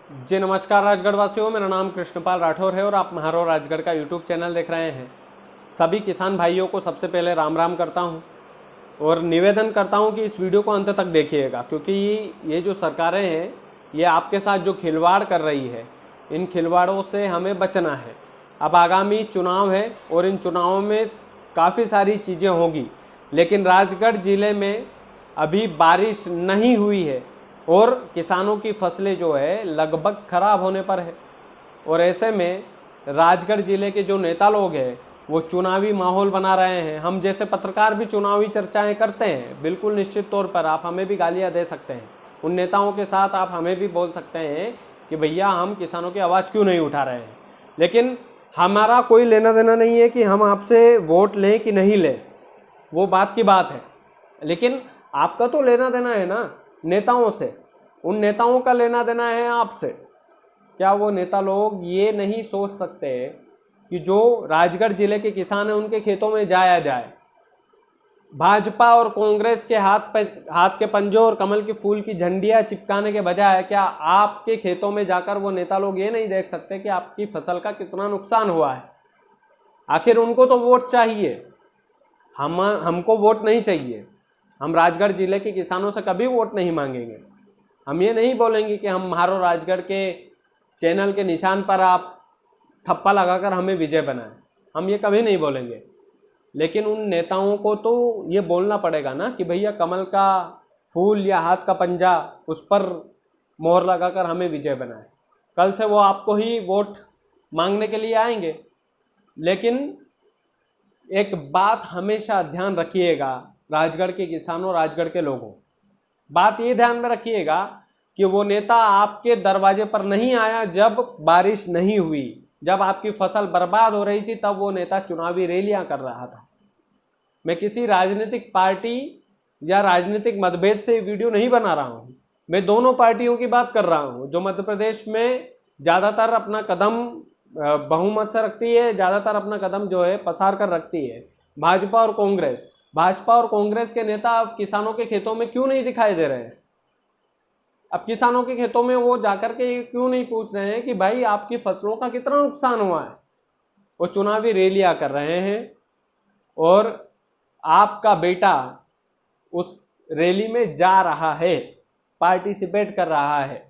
जी नमस्कार राजगढ़ वासियों, मेरा नाम कृष्णपाल राठौर है और आप महारो राजगढ़ का यूट्यूब चैनल देख रहे हैं। सभी किसान भाइयों को सबसे पहले राम राम करता हूं और निवेदन करता हूं कि इस वीडियो को अंत तक देखिएगा, क्योंकि ये जो सरकारें हैं ये आपके साथ जो खिलवाड़ कर रही है, इन खिलवाड़ों से हमें बचना है। अब आगामी चुनाव है और इन चुनावों में काफ़ी सारी चीज़ें होंगी, लेकिन राजगढ़ ज़िले में अभी बारिश नहीं हुई है और किसानों की फसलें जो है लगभग खराब होने पर है। और ऐसे में राजगढ़ ज़िले के जो नेता लोग हैं वो चुनावी माहौल बना रहे हैं। हम जैसे पत्रकार भी चुनावी चर्चाएं करते हैं, बिल्कुल निश्चित तौर पर आप हमें भी गालियां दे सकते हैं, उन नेताओं के साथ आप हमें भी बोल सकते हैं कि भैया हम किसानों की आवाज़ क्यों नहीं उठा रहे हैं। लेकिन हमारा कोई लेना देना नहीं है कि हम आपसे वोट लें कि नहीं लें, वो बात की बात है। लेकिन आपका तो लेना देना है ना नेताओं से, उन नेताओं का लेना देना है आपसे। क्या वो नेता लोग ये नहीं सोच सकते कि जो राजगढ़ जिले के किसान हैं उनके खेतों में जाया जाए? भाजपा और कांग्रेस के हाथ के पंजों और कमल के फूल की झंडियां चिपकाने के बजाय क्या आपके खेतों में जाकर वो नेता लोग ये नहीं देख सकते कि आपकी फसल का कितना नुकसान हुआ है? आखिर उनको तो वोट चाहिए, हमको वोट नहीं चाहिए। हम राजगढ़ जिले के किसानों से कभी वोट नहीं मांगेंगे। हम ये नहीं बोलेंगे कि हम महारो राजगढ़ के चैनल के निशान पर आप थप्पा लगाकर हमें विजय बनाएं, हम ये कभी नहीं बोलेंगे। लेकिन उन नेताओं को तो ये बोलना पड़ेगा ना कि भैया कमल का फूल या हाथ का पंजा, उस पर मोहर लगाकर हमें विजय बनाएं। कल से वो आपको ही वोट मांगने के लिए आएंगे। लेकिन एक बात हमेशा ध्यान रखिएगा राजगढ़ के किसानों, राजगढ़ के लोगों, बात ये ध्यान में रखिएगा कि वो नेता आपके दरवाजे पर नहीं आया जब बारिश नहीं हुई, जब आपकी फसल बर्बाद हो रही थी, तब वो नेता चुनावी रैलियां कर रहा था। मैं किसी राजनीतिक पार्टी या राजनीतिक मतभेद से वीडियो नहीं बना रहा हूं, मैं दोनों पार्टियों की बात कर रहा हूं जो मध्य प्रदेश में ज़्यादातर अपना कदम बहुमत से रखती है, ज़्यादातर अपना कदम जो है पसार कर रखती है, भाजपा और कांग्रेस। भाजपा और कांग्रेस के नेता अब किसानों के खेतों में क्यों नहीं दिखाई दे रहे हैं? अब किसानों के खेतों में वो जाकर के क्यों नहीं पूछ रहे हैं कि भाई आपकी फसलों का कितना नुकसान हुआ है? वो चुनावी रैलियां कर रहे हैं और आपका बेटा उस रैली में जा रहा है, पार्टिसिपेट कर रहा है,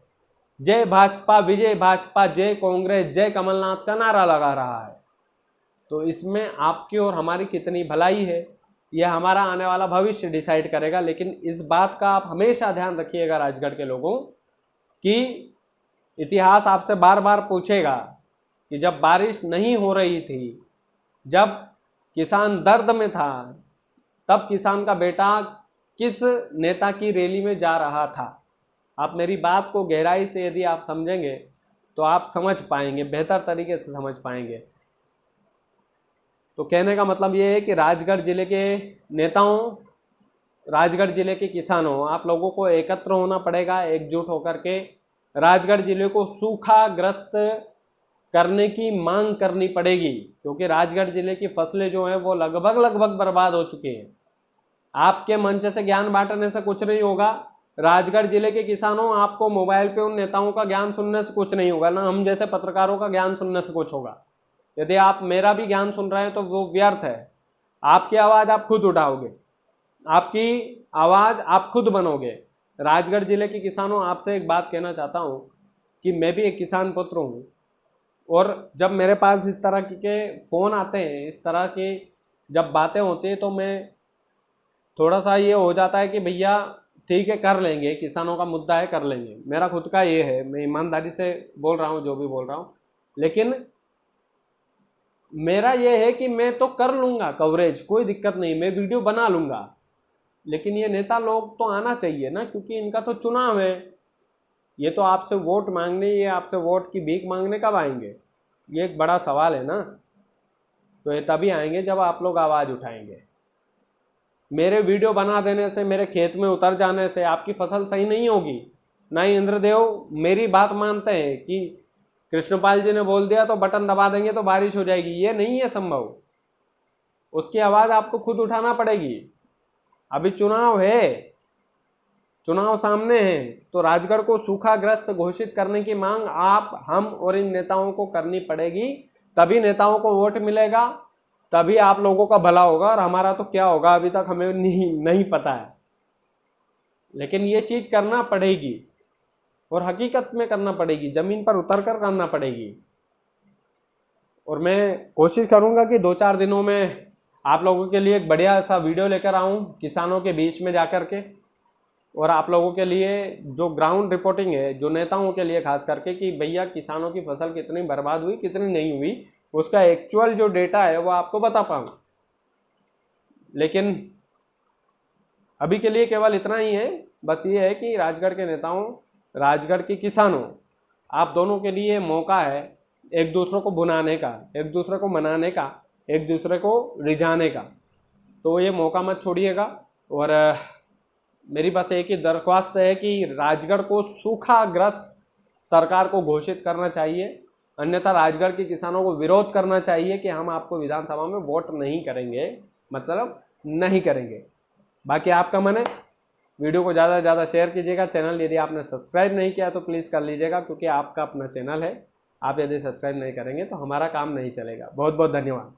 जय भाजपा, विजय भाजपा, जय कांग्रेस, जय कमलनाथ का नारा लगा रहा है। तो इसमें आपकी और हमारी कितनी भलाई है यह हमारा आने वाला भविष्य डिसाइड करेगा। लेकिन इस बात का आप हमेशा ध्यान रखिएगा राजगढ़ के लोगों कि इतिहास आपसे बार बार पूछेगा कि जब बारिश नहीं हो रही थी, जब किसान दर्द में था, तब किसान का बेटा किस नेता की रैली में जा रहा था। आप मेरी बात को गहराई से यदि आप समझेंगे तो आप समझ पाएंगे, बेहतर तरीके से समझ पाएंगे। तो कहने का मतलब ये है कि राजगढ़ जिले के नेताओं, राजगढ़ जिले के किसानों, आप लोगों को एकत्र होना पड़ेगा, एकजुट होकर के राजगढ़ जिले को सूखाग्रस्त करने की मांग करनी पड़ेगी, क्योंकि राजगढ़ जिले की फसलें जो हैं वो लगभग बर्बाद हो चुकी हैं। आपके मंच से ज्ञान बांटने से कुछ नहीं होगा। राजगढ़ जिले के किसानों, आपको मोबाइल पे उन नेताओं का ज्ञान सुनने से कुछ नहीं होगा, ना हम जैसे पत्रकारों का ज्ञान सुनने से कुछ होगा। यदि आप मेरा भी ज्ञान सुन रहे हैं तो वो व्यर्थ है। आपकी आवाज़ आप खुद उठाओगे, आपकी आवाज़ आप खुद बनोगे। राजगढ़ जिले के किसानों, आपसे एक बात कहना चाहता हूँ कि मैं भी एक किसान पुत्र हूँ, और जब मेरे पास इस तरह के फ़ोन आते हैं, इस तरह की जब बातें होती हैं, तो मैं थोड़ा सा ये हो जाता है कि भैया ठीक है, कर लेंगे, किसानों का मुद्दा है, कर लेंगे। मेरा खुद का ये है, मैं ईमानदारी से बोल रहा हूँ जो भी बोल रहा हूँ। लेकिन मेरा ये है कि मैं तो कर लूँगा कवरेज, कोई दिक्कत नहीं, मैं वीडियो बना लूँगा। लेकिन ये नेता लोग तो आना चाहिए ना, क्योंकि इनका तो चुनाव है। ये तो आपसे वोट मांगने, ये आपसे वोट की भीख मांगने कब आएंगे? ये एक बड़ा सवाल है ना। तो ये तभी आएंगे जब आप लोग आवाज़ उठाएंगे। मेरे वीडियो बना देने से, मेरे खेत में उतर जाने से आपकी फसल सही नहीं होगी। ना ही इंद्रदेव मेरी बात मानते हैं कि कृष्णपाल जी ने बोल दिया तो बटन दबा देंगे तो बारिश हो जाएगी, ये नहीं है संभव। उसकी आवाज़ आपको खुद उठाना पड़ेगी। अभी चुनाव है, चुनाव सामने हैं तो राजगढ़ को सूखाग्रस्त घोषित करने की मांग आप, हम और इन नेताओं को करनी पड़ेगी। तभी नेताओं को वोट मिलेगा, तभी आप लोगों का भला होगा। और हमारा तो क्या होगा अभी तक हमें नहीं पता है, लेकिन ये चीज़ करना पड़ेगी और हकीकत में करना पड़ेगी, ज़मीन पर उतर कर करना पड़ेगी। और मैं कोशिश करूँगा कि 2-4 दिनों में आप लोगों के लिए एक बढ़िया सा वीडियो लेकर आऊँ किसानों के बीच में जा कर के, और आप लोगों के लिए जो ग्राउंड रिपोर्टिंग है, जो नेताओं के लिए खास करके, कि भैया किसानों की फसल कितनी बर्बाद हुई, कितनी नहीं हुई, उसका एक्चुअल जो डेटा है वो आपको बता पाऊँ। लेकिन अभी के लिए केवल इतना ही है, बस ये है कि राजगढ़ के नेताओं, राजगढ़ के किसानों, आप दोनों के लिए मौका है एक दूसरे को भुनाने का, एक दूसरे को मनाने का, एक दूसरे को रिझाने का। तो ये मौका मत छोड़िएगा। और मेरी बस एक ही दरख्वास्त है कि राजगढ़ को सूखाग्रस्त सरकार को घोषित करना चाहिए, अन्यथा राजगढ़ के किसानों को विरोध करना चाहिए कि हम आपको विधानसभा में वोट नहीं करेंगे, मतलब नहीं करेंगे। बाकी आपका मन है। वीडियो को ज़्यादा से ज़्यादा शेयर कीजिएगा। चैनल यदि आपने सब्सक्राइब नहीं किया तो प्लीज़ कर लीजिएगा, क्योंकि आपका अपना चैनल है। आप यदि सब्सक्राइब नहीं करेंगे तो हमारा काम नहीं चलेगा। बहुत बहुत धन्यवाद।